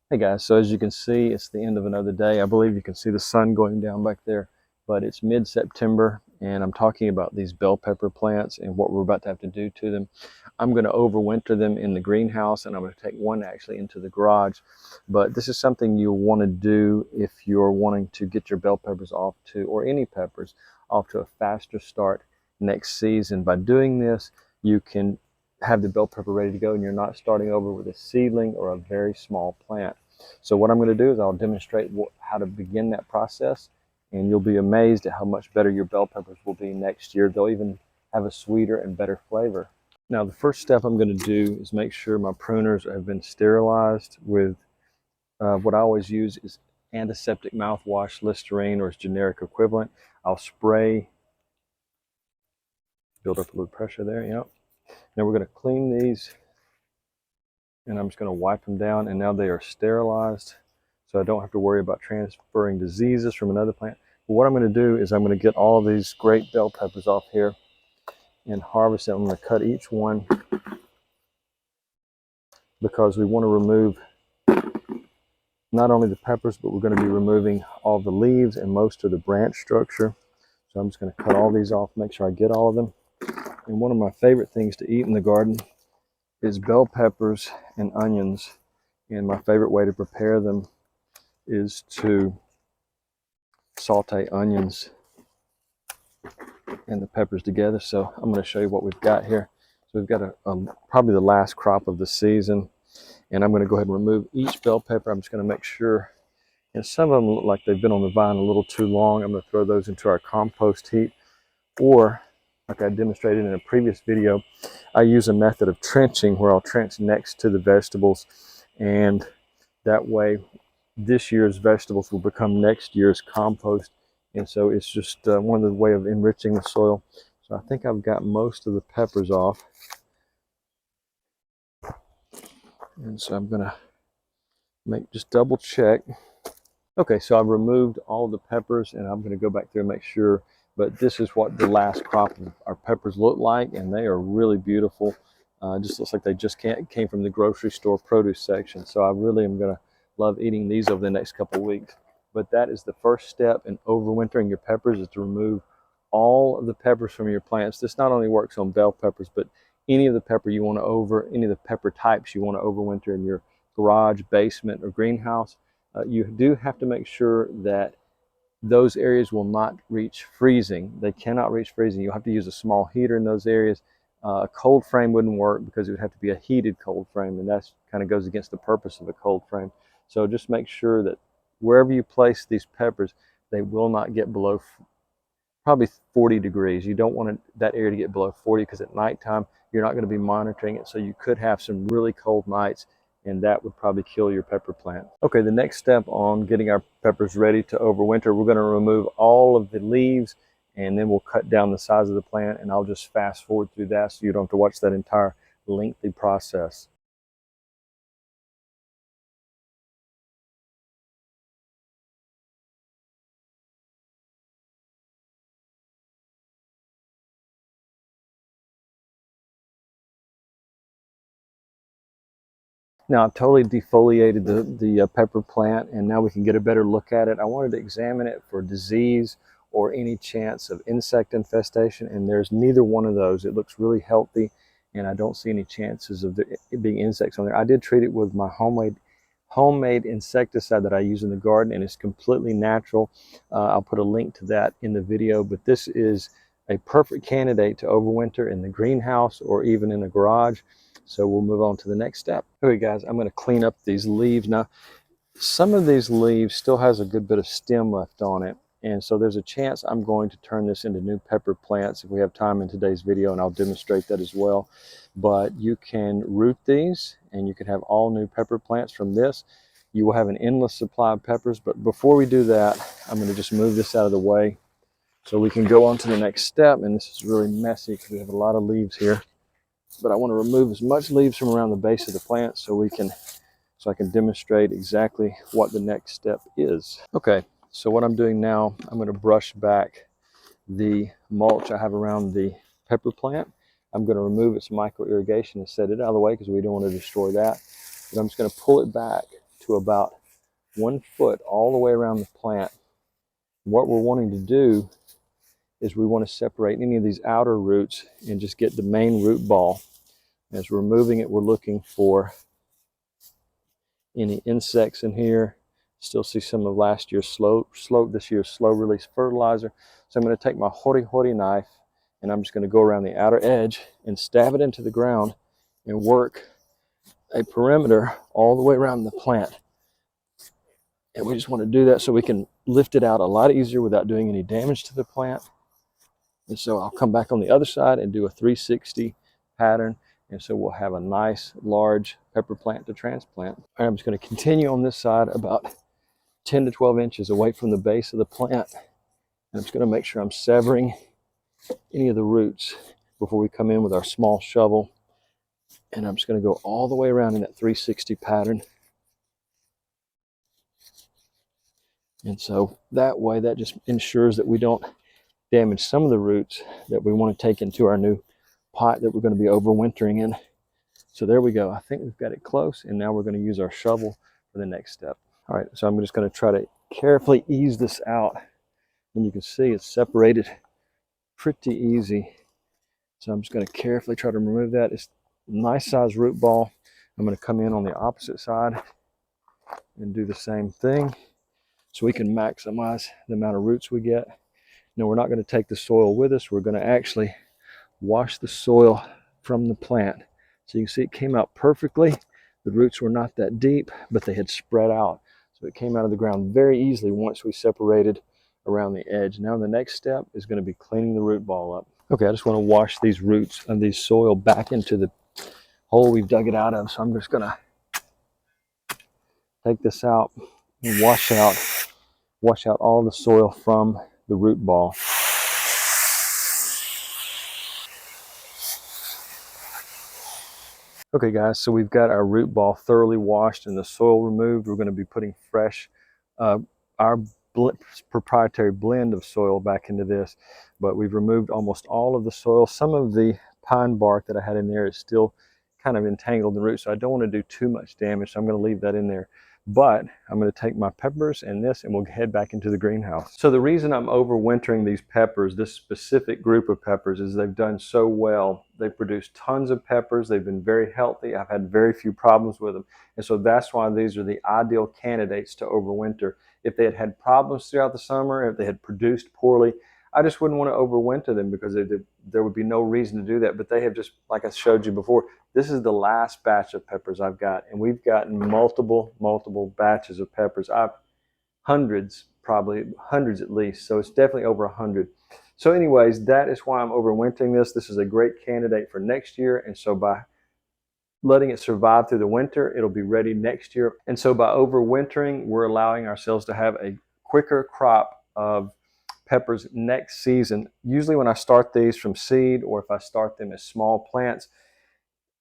Hey guys, so as you can see, it's the end of another day. I believe you can see the sun going down back there, but it's mid-September and I'm talking about these bell pepper plants and what we're about to have to do to them. I'm going to overwinter them in the greenhouse and I'm going to take one actually into the garage. But this is something you'll want to do if you're wanting to get your bell peppers off to, or any peppers, off to a faster start next season. By doing this, you can have the bell pepper ready to go and you're not starting over with a seedling or a very small plant. So what I'm going to do is I'll demonstrate how to begin that process, and you'll be amazed at how much better your bell peppers will be next year. They'll even have a sweeter and better flavor. Now the first step I'm going to do is make sure my pruners have been sterilized with what I always use is antiseptic mouthwash, Listerine or its generic equivalent. I'll spray, build up a little pressure there, yep. Now we're going to clean these and I'm just going to wipe them down, and now they are sterilized so I don't have to worry about transferring diseases from another plant. But what I'm going to do is I'm going to get all of these great bell peppers off here and harvest them. I'm going to cut each one because we want to remove not only the peppers, but we're going to be removing all the leaves and most of the branch structure. So I'm just going to cut all these off, make sure I get all of them. And one of my favorite things to eat in the garden is bell peppers and onions. And my favorite way to prepare them is to saute onions and the peppers together. So I'm going to show you what we've got here. So we've got probably the last crop of the season, and I'm going to go ahead and remove each bell pepper. I'm just going to make sure, and some of them look like they've been on the vine a little too long. I'm going to throw those into our compost heap, or like I demonstrated in a previous video, I use a method of trenching where I'll trench next to the vegetables, and that way this year's vegetables will become next year's compost. And so it's just one of the way of enriching the soil. So I think I've got most of the peppers off. And so I'm gonna just double check. Okay, so I've removed all the peppers and I'm gonna go back there and make sure, but this is what the last crop of our peppers look like, and they are really beautiful. Just looks like they just came from the grocery store produce section. So I really am gonna love eating these over the next couple of weeks. But that is the first step in overwintering your peppers, is to remove all of the peppers from your plants. This not only works on bell peppers, but any of the pepper you want to any of the pepper types you want to overwinter in your garage, basement, or greenhouse. You do have to make sure that those areas will not reach freezing. They cannot reach freezing. You'll have to use a small heater in those areas. A cold frame wouldn't work because it would have to be a heated cold frame, and that kind of goes against the purpose of a cold frame. So just make sure that wherever you place these peppers, they will not get below probably 40 degrees. You don't want that area to get below 40 because at nighttime you're not going to be monitoring it. So you could have some really cold nights, and that would probably kill your pepper plant. Okay, the next step on getting our peppers ready to overwinter, we're going to remove all of the leaves, and then we'll cut down the size of the plant, and I'll just fast forward through that so you don't have to watch that entire lengthy process. Now I've totally defoliated the pepper plant, and now we can get a better look at it. I wanted to examine it for disease or any chance of insect infestation, and there's neither one of those. It looks really healthy, and I don't see any chances of it being insects on there. I did treat it with my homemade insecticide that I use in the garden, and it's completely natural. I'll put a link to that in the video, but this is a perfect candidate to overwinter in the greenhouse or even in a garage. So we'll move on to the next step. Okay guys, I'm going to clean up these leaves. Now, some of these leaves still has a good bit of stem left on it, and so there's a chance I'm going to turn this into new pepper plants if we have time in today's video, and I'll demonstrate that as well. But you can root these and you can have all new pepper plants from this. You will have an endless supply of peppers, but before we do that, I'm going to just move this out of the way so we can go on to the next step. And this is really messy because we have a lot of leaves here, but I want to remove as much leaves from around the base of the plant so I can demonstrate exactly what the next step is. Okay, so what I'm doing now, I'm going to brush back the mulch I have around the pepper plant. I'm going to remove its micro irrigation and set it out of the way because we don't want to destroy that. But I'm just going to pull it back to about 1 foot all the way around the plant. What we're wanting to do is we want to separate any of these outer roots and just get the main root ball. As we're moving it, we're looking for any insects in here. Still see some of last year's this year's slow release fertilizer. So I'm going to take my hori knife and I'm just going to go around the outer edge and stab it into the ground and work a perimeter all the way around the plant. And we just want to do that so we can lift it out a lot easier without doing any damage to the plant. And so I'll come back on the other side and do a 360 pattern. And so we'll have a nice large pepper plant to transplant. I'm just going to continue on this side about 10 to 12 inches away from the base of the plant. And I'm just going to make sure I'm severing any of the roots before we come in with our small shovel. And I'm just going to go all the way around in that 360 pattern. And so that way, that just ensures that we don't damage some of the roots that we want to take into our new pot that we're going to be overwintering in. So there we go. I think we've got it close, and now we're going to use our shovel for the next step. All right, so I'm just going to try to carefully ease this out. And you can see it's separated pretty easy. So I'm just going to carefully try to remove that. It's a nice size root ball. I'm going to come in on the opposite side and do the same thing so we can maximize the amount of roots we get. Now, we're not going to take the soil with us. We're going to actually wash the soil from the plant. So you can see it came out perfectly. The roots were not that deep, but they had spread out. So it came out of the ground very easily once we separated around the edge. Now the next step is going to be cleaning the root ball up. Okay, I just want to wash these roots and these soil back into the hole we've dug it out of. So I'm just going to take this out and wash out all the soil from the root ball. Okay guys, so we've got our root ball thoroughly washed and the soil removed. We're going to be putting fresh, our proprietary blend of soil back into this, but we've removed almost all of the soil. Some of the pine bark that I had in there is still kind of entangled in the root, so I don't want to do too much damage, so I'm going to leave that in there. But I'm going to take my peppers and this, and we'll head back into the greenhouse. So the reason I'm overwintering these peppers, this specific group of peppers, is they've done so well. They've produced tons of peppers. They've been very healthy. I've had very few problems with them. And so that's why these are the ideal candidates to overwinter. If they had had problems throughout the summer, if they had produced poorly, I just wouldn't want to overwinter them because there would be no reason to do that. But they have just, like I showed you before, this is the last batch of peppers I've got. And we've gotten multiple batches of peppers. Hundreds, probably hundreds at least. So it's definitely over 100. So anyways, that is why I'm overwintering this. This is a great candidate for next year. And so by letting it survive through the winter, it'll be ready next year. And so by overwintering, we're allowing ourselves to have a quicker crop of peppers next season. Usually when I start these from seed, or if I start them as small plants,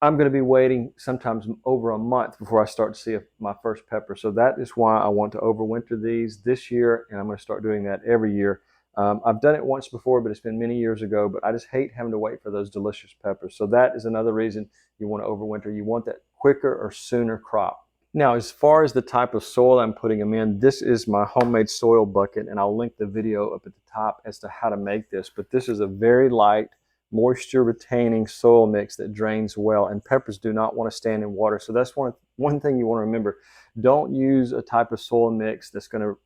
I'm going to be waiting sometimes over a month before I start to see my first pepper. So that is why I want to overwinter these this year, and I'm going to start doing that every year. I've done it once before, but it's been many years ago, but I just hate having to wait for those delicious peppers. So that is another reason you want to overwinter. You want that quicker or sooner crop. Now, as far as the type of soil I'm putting them in, this is my homemade soil bucket, and I'll link the video up at the top as to how to make this. But this is a very light, moisture-retaining soil mix that drains well, and peppers do not want to stand in water. So that's one thing you want to remember. Don't use a type of soil mix that's going to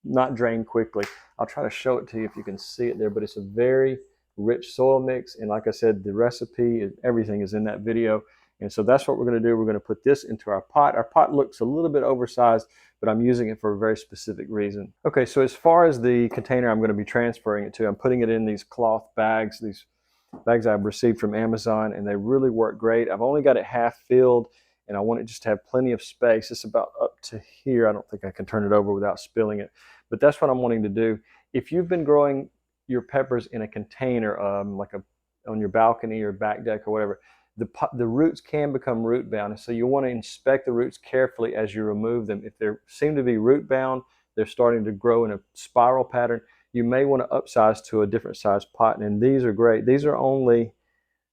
not drain quickly. I'll try to show it to you if you can see it there, but it's a very rich soil mix, and like I said, the recipe, everything is in that video. And so that's what we're going to do. We're going to put this into our pot. Our pot looks a little bit oversized, but I'm using it for a very specific reason. Okay, so as far as the container I'm going to be transferring it to, I'm putting it in these cloth bags, these bags I've received from Amazon, and they really work great. I've only got it half filled, and I want it just to have plenty of space. It's about up to here. I don't think I can turn it over without spilling it, but that's what I'm wanting to do. If you've been growing your peppers in a container, on your balcony or back deck or whatever, the roots can become root bound. So you want to inspect the roots carefully as you remove them. If they seem to be root bound, they're starting to grow in a spiral pattern, you may want to upsize to a different size pot. And these are great. These are only,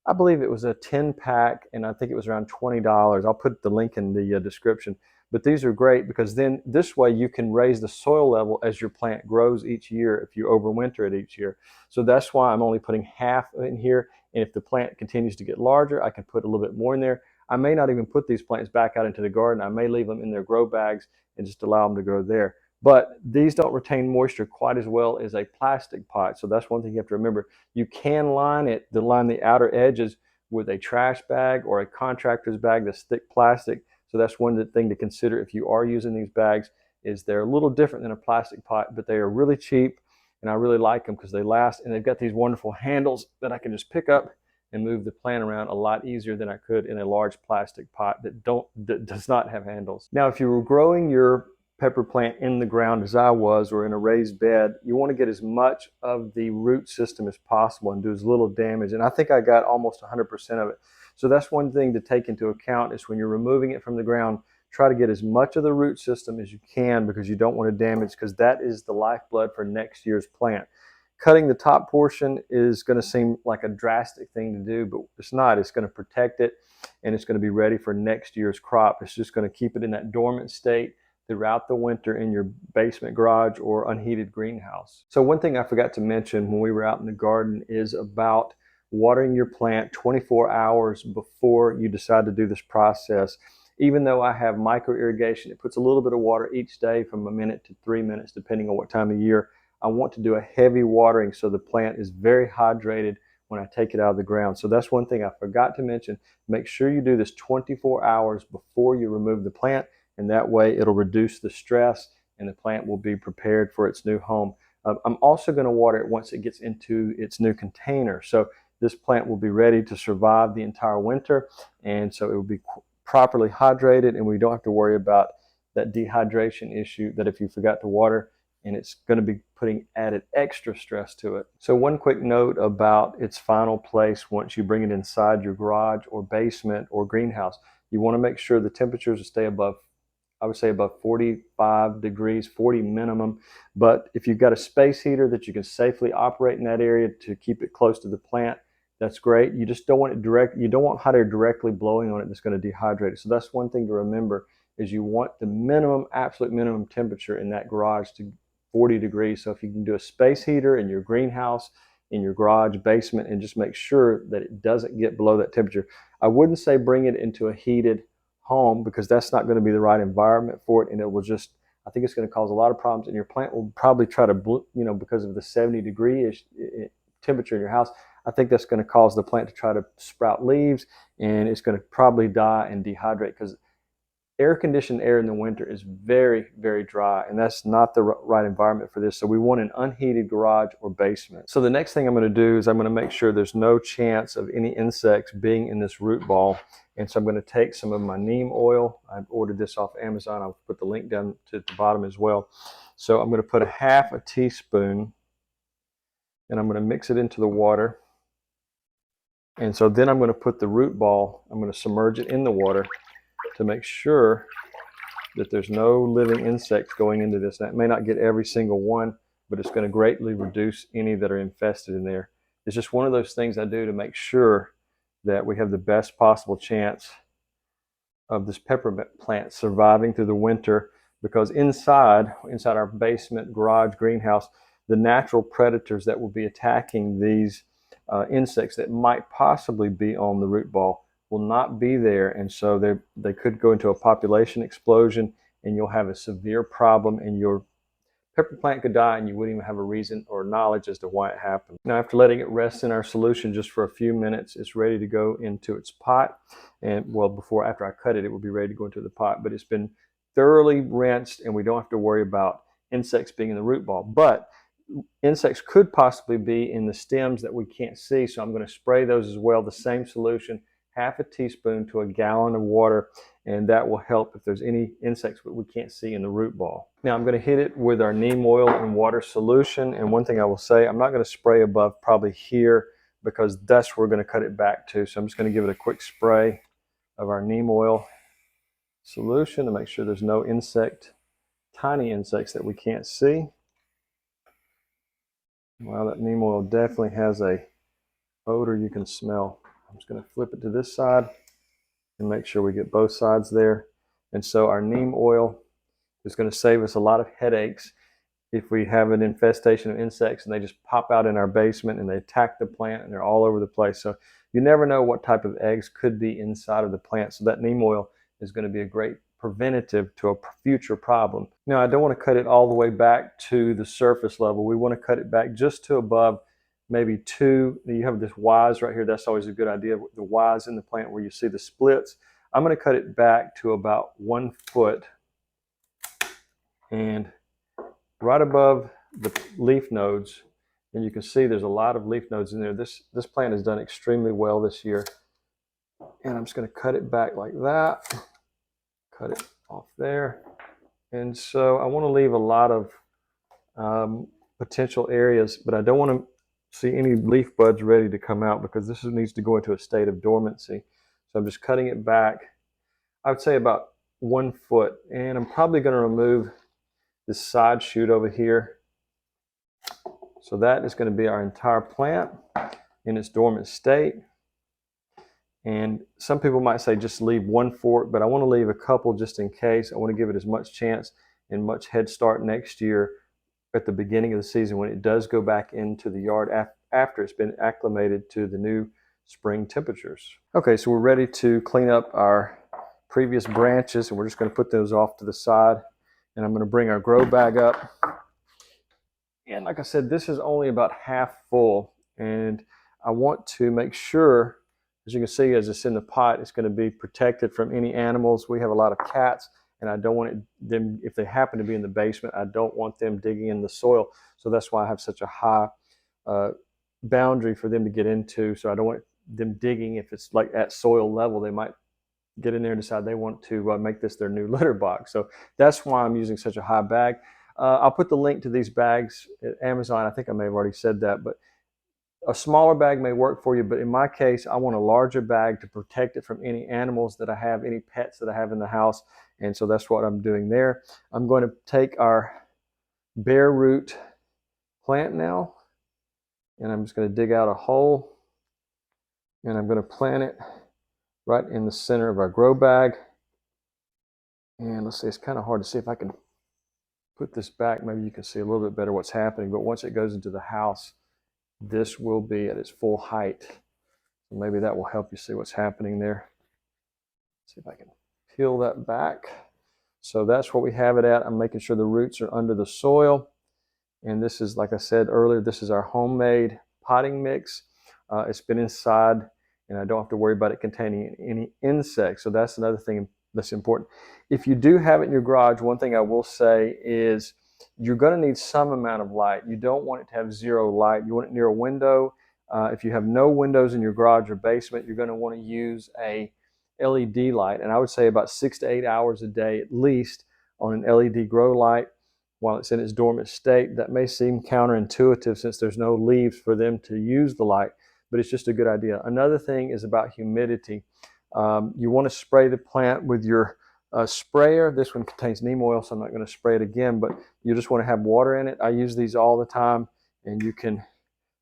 I believe it was a 10 pack, and I think it was around $20. I'll put the link in the description. But these are great because then this way you can raise the soil level as your plant grows each year if you overwinter it each year. So that's why I'm only putting half in here. And if the plant continues to get larger, I can put a little bit more in there. I may not even put these plants back out into the garden. I may leave them in their grow bags and just allow them to grow there. But these don't retain moisture quite as well as a plastic pot. So that's one thing you have to remember. You can line the outer edges with a trash bag or a contractor's bag that's thick plastic. So that's one thing to consider if you are using these bags, is they're a little different than a plastic pot, but they are really cheap, and I really like them because they last, and they've got these wonderful handles that I can just pick up and move the plant around a lot easier than I could in a large plastic pot that does not have handles. Now, if you were growing your pepper plant in the ground as I was, or in a raised bed, you want to get as much of the root system as possible and do as little damage. And I think I got almost 100% of it. So that's one thing to take into account, is when you're removing it from the ground, try to get as much of the root system as you can, because you don't want to damage, because that is the lifeblood for next year's plant. Cutting the top portion is going to seem like a drastic thing to do, but it's not. It's going to protect it, and it's going to be ready for next year's crop. It's just going to keep it in that dormant state throughout the winter in your basement, garage, or unheated greenhouse. So one thing I forgot to mention when we were out in the garden is about watering your plant 24 hours before you decide to do this process. Even though I have micro irrigation, it puts a little bit of water each day from a minute to 3 minutes, depending on what time of year. I want to do a heavy watering so the plant is very hydrated when I take it out of the ground. So that's one thing I forgot to mention. Make sure you do this 24 hours before you remove the plant, and that way it'll reduce the stress and the plant will be prepared for its new home. I'm also going to water it once it gets into its new container. So this plant will be ready to survive the entire winter, and so it will be properly hydrated, and we don't have to worry about that dehydration issue that if you forgot to water, and it's going to be putting added extra stress to it. So one quick note about its final place once you bring it inside your garage or basement or greenhouse. You want to make sure the temperatures stay above, I would say above 45 degrees, 40 minimum. But if you've got a space heater that you can safely operate in that area to keep it close to the plant, that's great. You just don't want it you don't want hot air directly blowing on it that's going to dehydrate it. So that's one thing to remember, is you want the minimum, absolute minimum temperature in that garage to 40 degrees. So if you can do a space heater in your greenhouse, in your garage, basement, and just make sure that it doesn't get below that temperature. I wouldn't say bring it into a heated home, because that's not going to be the right environment for it, and it will just, I think it's going to cause a lot of problems, and your plant will probably try to, because of the 70-degree temperature in your house, I think that's going to cause the plant to try to sprout leaves, and it's going to probably die and dehydrate, because air-conditioned air in the winter is very, very dry, and that's not the right environment for this. So we want an unheated garage or basement. So the next thing I'm going to do is I'm going to make sure there's no chance of any insects being in this root ball. And so I'm going to take some of my neem oil. I've ordered this off Amazon. I'll put the link down to the bottom as well. So I'm going to put half a teaspoon, and I'm going to mix it into the water. And so then I'm going to put the root ball, I'm going to submerge it in the water to make sure that there's no living insects going into this. Now, it may not get every single one, but it's going to greatly reduce any that are infested in there. It's just one of those things I do to make sure that we have the best possible chance of this peppermint plant surviving through the winter, because inside our basement, garage, greenhouse, the natural predators that will be attacking these insects that might possibly be on the root ball will not be there, and so they could go into a population explosion, and you'll have a severe problem, and your pepper plant could die, and you wouldn't even have a reason or knowledge as to why it happened. Now, after letting it rest in our solution just for a few minutes, it's ready to go into its pot. And well, after I cut it, it will be ready to go into the pot, but it's been thoroughly rinsed, and we don't have to worry about insects being in the root ball. But insects could possibly be in the stems that we can't see, so I'm going to spray those as well, the same solution, half a teaspoon to a gallon of water, and that will help if there's any insects that we can't see in the root ball. Now I'm going to hit it with our neem oil and water solution, and one thing I will say, I'm not going to spray above probably here, because that's where we're going to cut it back to. So I'm just going to give it a quick spray of our neem oil solution to make sure there's no tiny insects that we can't see. Wow, that neem oil definitely has a odor you can smell. I'm just going to flip it to this side and make sure we get both sides there. And so our neem oil is going to save us a lot of headaches if we have an infestation of insects and they just pop out in our basement and they attack the plant and they're all over the place. So you never know what type of eggs could be inside of the plant. So that neem oil is going to be a great preventative to a future problem. Now, I don't want to cut it all the way back to the surface level. We want to cut it back just to above maybe 2. You have this Y's right here. That's always a good idea. The Y's in the plant where you see the splits. I'm going to cut it back to about 1 foot, and right above the leaf nodes, and you can see there's a lot of leaf nodes in there. This plant has done extremely well this year. And I'm just going to cut it back like that. Cut it off there. And so I want to leave a lot of potential areas, but I don't want to see any leaf buds ready to come out because this needs to go into a state of dormancy. So I'm just cutting it back, I would say about 1 foot. And I'm probably going to remove this side shoot over here. So that is going to be our entire plant in its dormant state. And some people might say just leave 1 fork, but I want to leave a couple just in case. I want to give it as much chance and much head start next year at the beginning of the season when it does go back into the yard after it's been acclimated to the new spring temperatures. Okay, so we're ready to clean up our previous branches, and we're just going to put those off to the side. And I'm going to bring our grow bag up. And like I said, this is only about half full, and I want to make sure, as you can see, as it's in the pot, it's going to be protected from any animals. We have a lot of cats, and I don't want them, if they happen to be in the basement, I don't want them digging in the soil. So that's why I have such a high boundary for them to get into. So I don't want them digging. If it's like at soil level, they might get in there and decide they want to make this their new litter box. So that's why I'm using such a high bag. I'll put the link to these bags at Amazon. I think I may have already said that, but a smaller bag may work for you, but in my case, I want a larger bag to protect it from any animals that I have, any pets that I have in the house. And so that's what I'm doing there. I'm going to take our bare root plant now, and I'm just going to dig out a hole, and I'm going to plant it right in the center of our grow bag. And let's see, it's kind of hard to see. If I can put this back, maybe you can see a little bit better what's happening. But once it goes into the house, this will be at its full height. So maybe that will help you see what's happening there. Let's see if I can peel that back. So that's what we have it at. I'm making sure the roots are under the soil. And this is, like I said earlier, this is our homemade potting mix. It's been inside, and I don't have to worry about it containing any insects. So that's another thing that's important. If you do have it in your garage, one thing I will say is you're going to need some amount of light. You don't want it to have zero light. You want it near a window. If you have no windows in your garage or basement, you're going to want to use a LED light. And I would say about 6 to 8 hours a day at least on an LED grow light while it's in its dormant state. That may seem counterintuitive since there's no leaves for them to use the light, but it's just a good idea. Another thing is about humidity. You want to spray the plant with your sprayer. This one contains neem oil, so I'm not going to spray it again, but you just want to have water in it. I use these all the time, and you can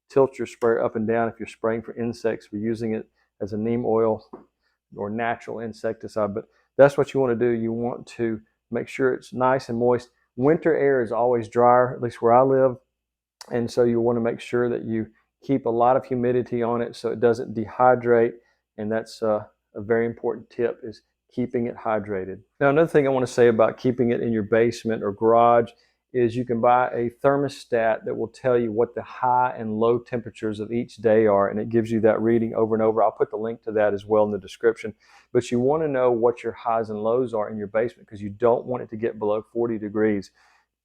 tilt your sprayer up and down if you're spraying for insects. We're using it as a neem oil or natural insecticide, but that's what you want to do. You want to make sure it's nice and moist. Winter air is always drier, at least where I live, and so you want to make sure that you keep a lot of humidity on it so it doesn't dehydrate, and that's a very important tip, is keeping it hydrated. Now, another thing I want to say about keeping it in your basement or garage is you can buy a thermostat that will tell you what the high and low temperatures of each day are, and it gives you that reading over and over. I'll put the link to that as well in the description. But you want to know what your highs and lows are in your basement because you don't want it to get below 40 degrees.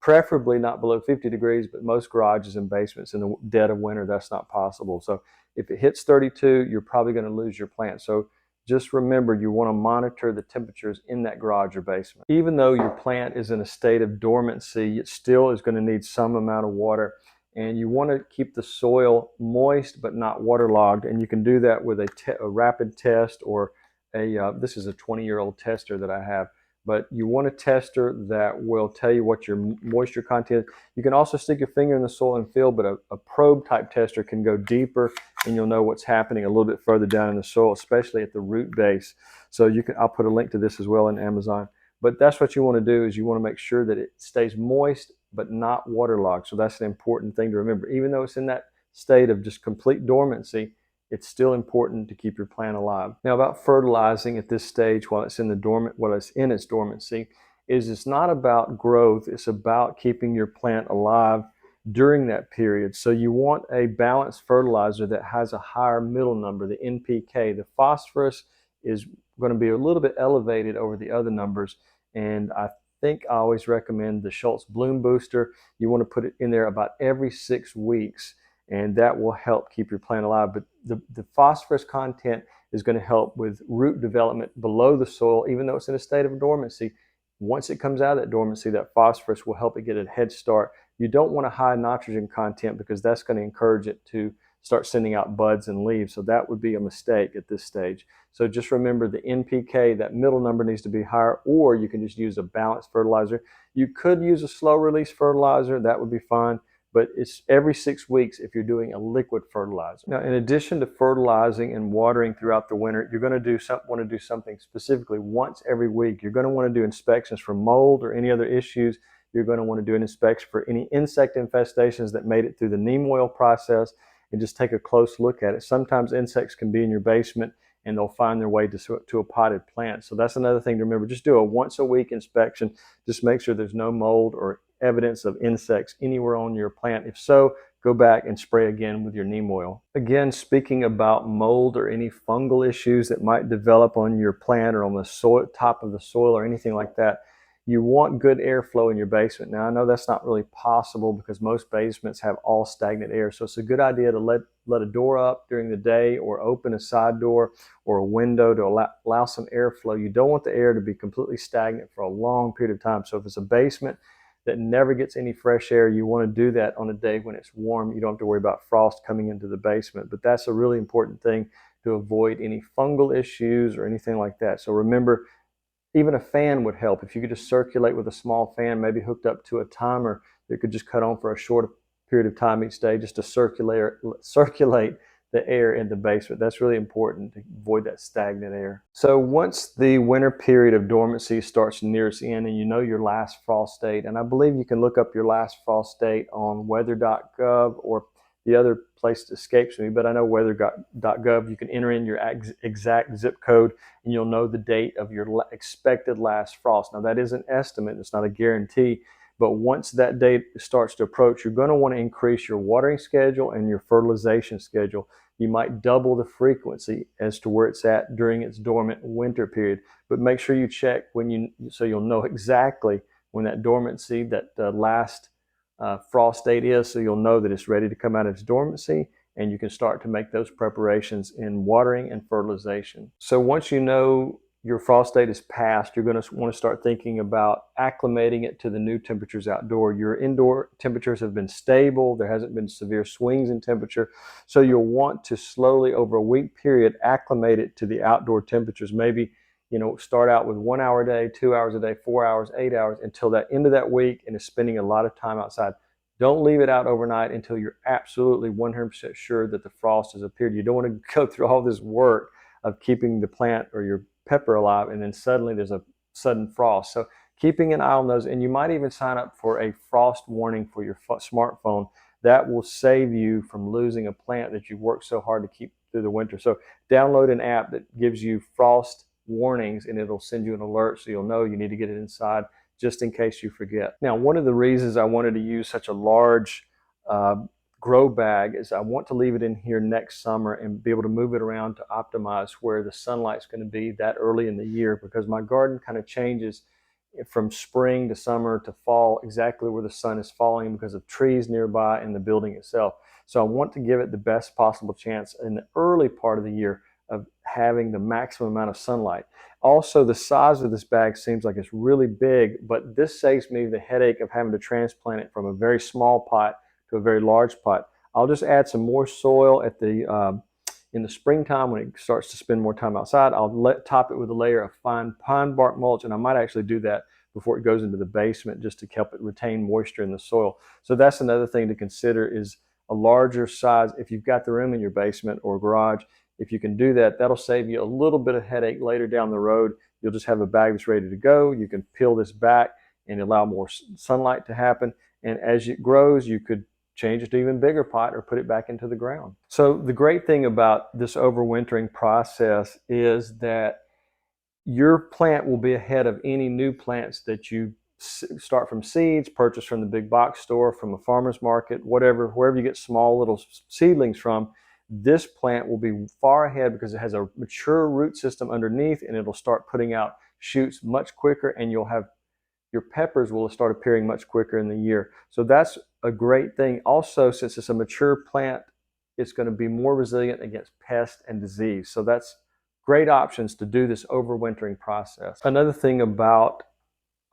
Preferably not below 50 degrees, but most garages and basements in the dead of winter, that's not possible. So if it hits 32, you're probably going to lose your plant. So just remember, you want to monitor the temperatures in that garage or basement. Even though your plant is in a state of dormancy, it still is going to need some amount of water. And you want to keep the soil moist but not waterlogged. And you can do that with a rapid test or this is a 20-year-old tester that I have. But you want a tester that will tell you what your moisture content is. You can also stick your finger in the soil and feel, but a probe type tester can go deeper and you'll know what's happening a little bit further down in the soil, especially at the root base. So I'll put a link to this as well in Amazon. But that's what you want to do, is you want to make sure that it stays moist but not waterlogged. So that's an important thing to remember. Even though it's in that state of just complete dormancy, it's still important to keep your plant alive. Now, about fertilizing at this stage while it's in its dormancy, is it's not about growth, it's about keeping your plant alive during that period. So you want a balanced fertilizer that has a higher middle number, the NPK. The phosphorus is going to be a little bit elevated over the other numbers, and I think I always recommend the Schultz Bloom Booster. You want to put it in there about every 6 weeks, and that will help keep your plant alive. But the phosphorus content is going to help with root development below the soil, even though it's in a state of dormancy. Once it comes out of that dormancy, that phosphorus will help it get a head start. You don't want a high nitrogen content because that's going to encourage it to start sending out buds and leaves. So that would be a mistake at this stage. So just remember the NPK, that middle number needs to be higher, or you can just use a balanced fertilizer. You could use a slow release fertilizer, that would be fine, but it's every 6 weeks if you're doing a liquid fertilizer. Now, in addition to fertilizing and watering throughout the winter, you're going to want to do something specifically once every week. You're going to want to do inspections for mold or any other issues. You're going to want to do an inspection for any insect infestations that made it through the neem oil process, and just take a close look at it. Sometimes insects can be in your basement and they'll find their way to a potted plant. So that's another thing to remember. Just do a once a week inspection. Just make sure there's no mold or evidence of insects anywhere on your plant. If so, go back and spray again with your neem oil. Again, speaking about mold or any fungal issues that might develop on your plant or on the soil, top of the soil or anything like that, you want good airflow in your basement. Now, I know that's not really possible because most basements have all stagnant air. So it's a good idea to let a door up during the day, or open a side door or a window to allow some airflow. You don't want the air to be completely stagnant for a long period of time. So if it's a basement that never gets any fresh air, you want to do that on a day when it's warm. You don't have to worry about frost coming into the basement. But that's a really important thing to avoid any fungal issues or anything like that. So remember, even a fan would help. If you could just circulate with a small fan, maybe hooked up to a timer that could just cut on for a short period of time each day, just to circulate the air in the basement. That's really important to avoid that stagnant air. So once the winter period of dormancy starts near its end, and you know your last frost date, and I believe you can look up your last frost date on weather.gov, or the other place escapes me, but I know weather.gov, you can enter in your exact zip code and you'll know the date of your expected last frost. Now, that is an estimate, it's not a guarantee, but once that date starts to approach, you're going to want to increase your watering schedule and your fertilization schedule. You might double the frequency as to where it's at during its dormant winter period, but make sure you check so you'll know exactly when that dormancy, that last frost date is, so you'll know that it's ready to come out of its dormancy, and you can start to make those preparations in watering and fertilization. So once you know your frost date is passed, you're going to want to start thinking about acclimating it to the new temperatures outdoor. Your indoor temperatures have been stable. There hasn't been severe swings in temperature. So you'll want to slowly, over a week period, acclimate it to the outdoor temperatures. Maybe, start out with 1 hour a day, 2 hours a day, 4 hours, 8 hours, until that end of that week, and is spending a lot of time outside. Don't leave it out overnight until you're absolutely 100% sure that the frost has appeared. You don't want to go through all this work of keeping the plant or your pepper alive, and then suddenly there's a sudden frost. So keeping an eye on those, and you might even sign up for a frost warning for your smartphone. That will save you from losing a plant that you've worked so hard to keep through the winter. So download an app that gives you frost warnings, and it'll send you an alert so you'll know you need to get it inside, just in case you forget. Now, one of the reasons I wanted to use such a large grow bag is I want to leave it in here next summer and be able to move it around to optimize where the sunlight's going to be that early in the year, because my garden kind of changes from spring to summer to fall exactly where the sun is falling because of trees nearby and the building itself. So I want to give it the best possible chance in the early part of the year of having the maximum amount of sunlight. Also, the size of this bag seems like it's really big, but this saves me the headache of having to transplant it from a very small pot to a very large pot. I'll just add some more soil at in the springtime when it starts to spend more time outside. I'll top it with a layer of fine pine bark mulch, and I might actually do that before it goes into the basement just to help it retain moisture in the soil. So that's another thing to consider, is a larger size. If you've got the room in your basement or garage, if you can do that, that'll save you a little bit of headache later down the road you'll just have a bag that's ready to go. You can peel this back and allow more sunlight to happen. And as it grows, you could change it to even bigger pot or put it back into the ground. So the great thing about this overwintering process is that your plant will be ahead of any new plants that you start from seeds, purchase from the big box store, from a farmer's market, whatever, wherever you get small little seedlings from. This plant will be far ahead because it has a mature root system underneath, and it'll start putting out shoots much quicker, and you'll have your peppers will start appearing much quicker in the year. So that's a great thing. Also, since it's a mature plant, it's going to be more resilient against pest and disease. So that's great options to do this overwintering process. Another thing about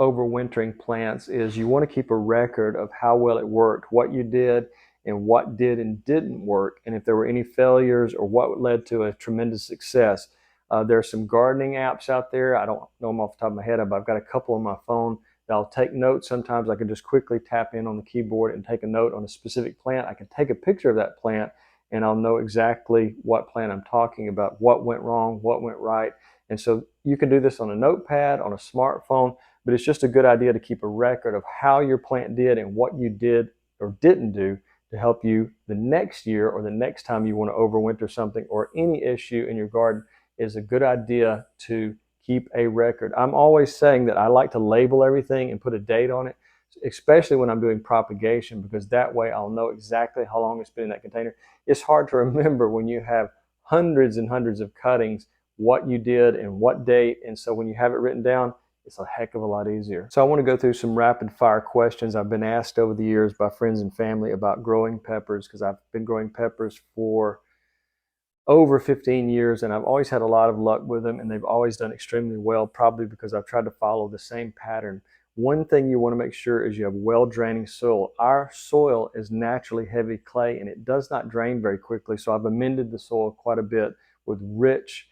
overwintering plants is you want to keep a record of how well it worked, what you did, and what did and didn't work, and if there were any failures or what led to a tremendous success. There are some gardening apps out there. I don't know them off the top of my head, but I've got a couple on my phone that I'll take notes. Sometimes I can just quickly tap in on the keyboard and take a note on a specific plant. I can take a picture of that plant and I'll know exactly what plant I'm talking about, what went wrong, what went right. And so you can do this on a notepad, on a smartphone, but it's just a good idea to keep a record of how your plant did and what you did or didn't do to help you the next year or the next time you want to overwinter something or any issue in your garden. Is a good idea to keep a record. I'm always saying that I like to label everything and put a date on it, especially when I'm doing propagation, because that way I'll know exactly how long it's been in that container. It's hard to remember when you have hundreds and hundreds of cuttings what you did and what date, and so when you have it written down, it's a heck of a lot easier. So I want to go through some rapid fire questions I've been asked over the years by friends and family about growing peppers, because I've been growing peppers for over 15 years and I've always had a lot of luck with them, and they've always done extremely well, probably because I've tried to follow the same pattern. One thing you want to make sure is you have well draining soil. Our soil is naturally heavy clay and it does not drain very quickly, so I've amended the soil quite a bit with rich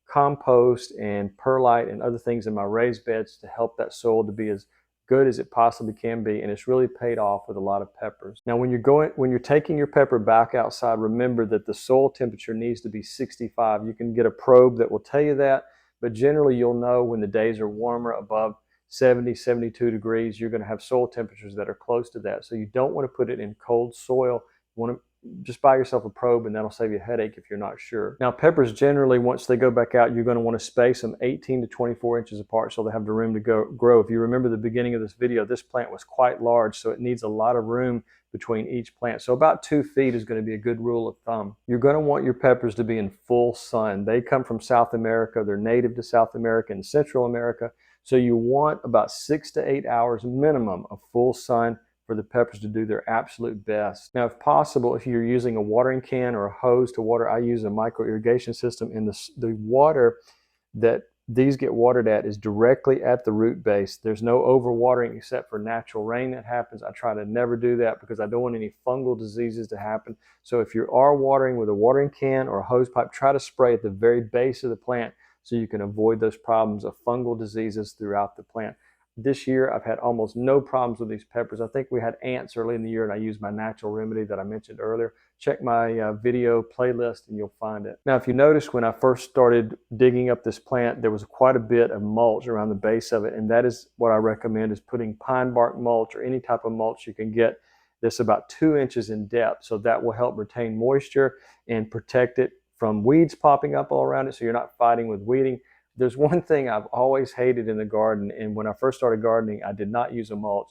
compost and perlite and other things in my raised beds to help that soil to be as good as it possibly can be, and it's really paid off with a lot of peppers. Now when you're taking your pepper back outside, remember that the soil temperature needs to be 65. You can get a probe that will tell you that, but generally you'll know when the days are warmer, above 70, 72 degrees, you're going to have soil temperatures that are close to that. So you don't want to put it in cold soil. You want to just buy yourself a probe, and that'll save you a headache if you're not sure. Now peppers generally, once they go back out, you're going to want to space them 18 to 24 inches apart so they have the room to grow. If you remember the beginning of this video, this plant was quite large, so it needs a lot of room between each plant. So about 2 feet is going to be a good rule of thumb. You're going to want your peppers to be in full sun. They come from South America. They're native to South America and Central America. So you want about 6 to 8 hours minimum of full sun for the peppers to do their absolute best. Now, if possible, if you're using a watering can or a hose to water, I use a micro irrigation system, and the water that these get watered at is directly at the root base. There's no overwatering except for natural rain that happens. I try to never do that because I don't want any fungal diseases to happen. So if you are watering with a watering can or a hose pipe, try to spray at the very base of the plant so you can avoid those problems of fungal diseases throughout the plant. This year, I've had almost no problems with these peppers. I think we had ants early in the year, and I used my natural remedy that I mentioned earlier. Check my video playlist, and you'll find it. Now, if you notice, when I first started digging up this plant, there was quite a bit of mulch around the base of it, and that is what I recommend, is putting pine bark mulch or any type of mulch you can get that's about 2 inches in depth. So that will help retain moisture and protect it from weeds popping up all around it, so you're not fighting with weeding. There's one thing I've always hated in the garden, and when I first started gardening, I did not use a mulch.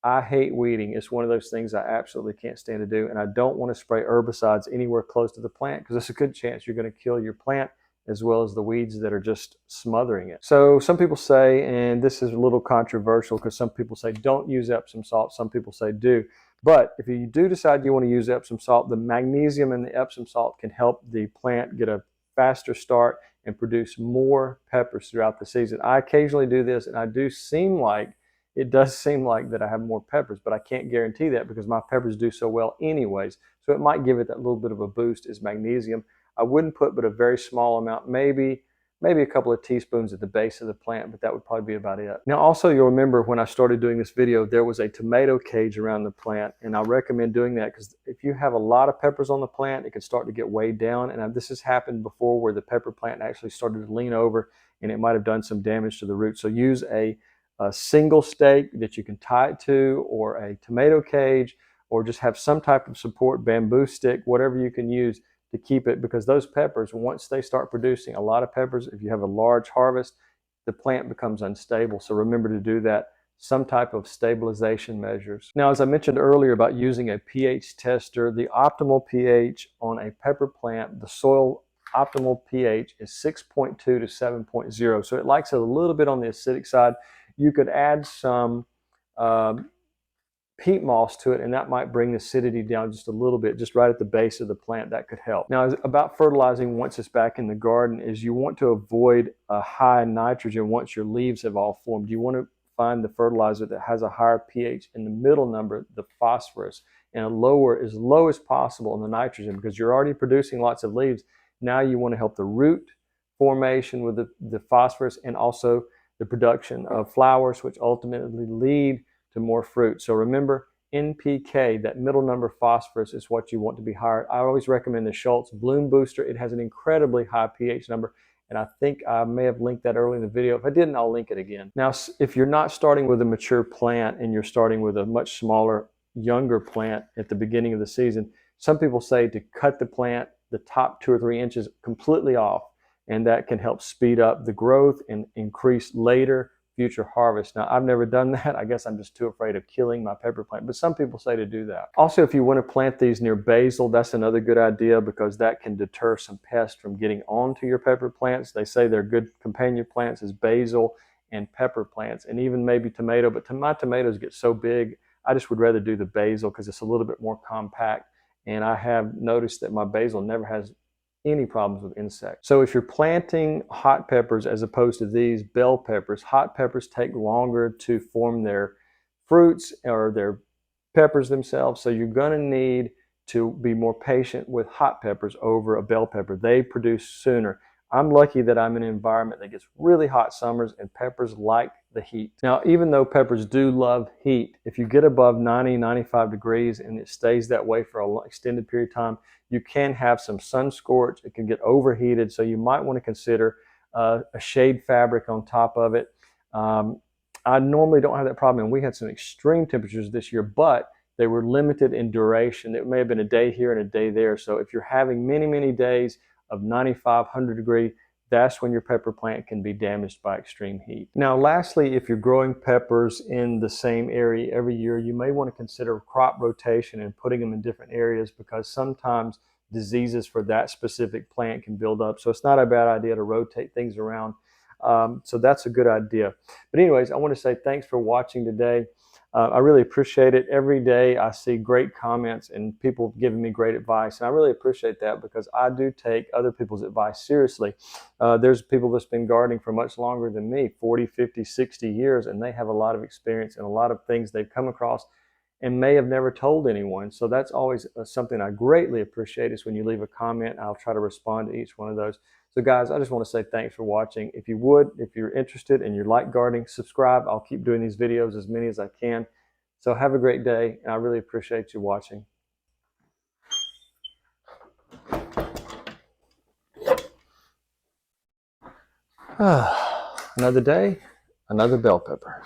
I hate weeding. It's one of those things I absolutely can't stand to do, and I don't want to spray herbicides anywhere close to the plant because there's a good chance you're going to kill your plant as well as the weeds that are just smothering it. So some people say, and this is a little controversial because some people say don't use Epsom salt, some people say do. But if you do decide you want to use Epsom salt, the magnesium in the Epsom salt can help the plant get a faster start and produce more peppers throughout the season. I occasionally do this, and it does seem like that I have more peppers, but I can't guarantee that because my peppers do so well anyways. So it might give it that little bit of a boost as magnesium. I wouldn't put but a very small amount, maybe a couple of teaspoons at the base of the plant, but that would probably be about it. Now also, you'll remember when I started doing this video, there was a tomato cage around the plant, and I recommend doing that because if you have a lot of peppers on the plant, it can start to get weighed down, and this has happened before where the pepper plant actually started to lean over and it might have done some damage to the root. So use a single stake that you can tie it to, or a tomato cage, or just have some type of support, bamboo stick, whatever you can use to keep it, because those peppers, once they start producing a lot of peppers, if you have a large harvest, the plant becomes unstable. So remember to do that, some type of stabilization measures. Now, as I mentioned earlier about using a pH tester, the optimal pH on a pepper plant, the soil optimal pH is 6.2 to 7.0. So it likes it a little bit on the acidic side. You could add some peat moss to it, and that might bring the acidity down just a little bit, just right at the base of the plant. That could help. Now, about fertilizing once it's back in the garden is you want to avoid a high nitrogen once your leaves have all formed. You want to find the fertilizer that has a higher pH in the middle number, the phosphorus, and a lower, as low as possible, in the nitrogen, because you're already producing lots of leaves. Now you want to help the root formation with the phosphorus, and also the production of flowers, which ultimately lead to more fruit. So remember, NPK, that middle number phosphorus, is what you want to be higher. I always recommend the Schultz Bloom Booster. It has an incredibly high pH number, and I think I may have linked that early in the video. If I didn't, I'll link it again. Now, if you're not starting with a mature plant and you're starting with a much smaller, younger plant at the beginning of the season, some people say to cut the plant, the top 2 or 3 inches, completely off, and that can help speed up the growth and increase later future harvest. Now, I've never done that. I guess I'm just too afraid of killing my pepper plant, but some people say to do that. Also, if you want to plant these near basil, that's another good idea, because that can deter some pests from getting onto your pepper plants. They say they're good companion plants as basil and pepper plants, and even maybe tomato, but my tomatoes get so big, I just would rather do the basil because it's a little bit more compact, and I have noticed that my basil never has any problems with insects. So if you're planting hot peppers as opposed to these bell peppers, hot peppers take longer to form their fruits or their peppers themselves. So you're going to need to be more patient with hot peppers over a bell pepper. They produce sooner. I'm lucky that I'm in an environment that gets really hot summers, and peppers like the heat. Now, even though peppers do love heat, if you get above 90, 95 degrees and it stays that way for an extended period of time, you can have some sun scorch. It can get overheated, so you might want to consider a shade fabric on top of it. I normally don't have that problem, and we had some extreme temperatures this year, but they were limited in duration. It may have been a day here and a day there. So if you're having many, many days of 95, 100 degree, that's when your pepper plant can be damaged by extreme heat. Now, lastly, if you're growing peppers in the same area every year, you may want to consider crop rotation and putting them in different areas, because sometimes diseases for that specific plant can build up. So it's not a bad idea to rotate things around. So that's a good idea. But anyways, I want to say thanks for watching today. I really appreciate it. Every day I see great comments and people giving me great advice, and I really appreciate that, because I do take other people's advice seriously. There's people that's been gardening for much longer than me, 40, 50, 60 years, and they have a lot of experience and a lot of things they've come across and may have never told anyone. So that's always something I greatly appreciate, is when you leave a comment. I'll try to respond to each one of those. So guys, I just want to say thanks for watching. If you're interested and you like gardening, subscribe. I'll keep doing these videos, as many as I can. So have a great day, and I really appreciate you watching. Another day, another bell pepper.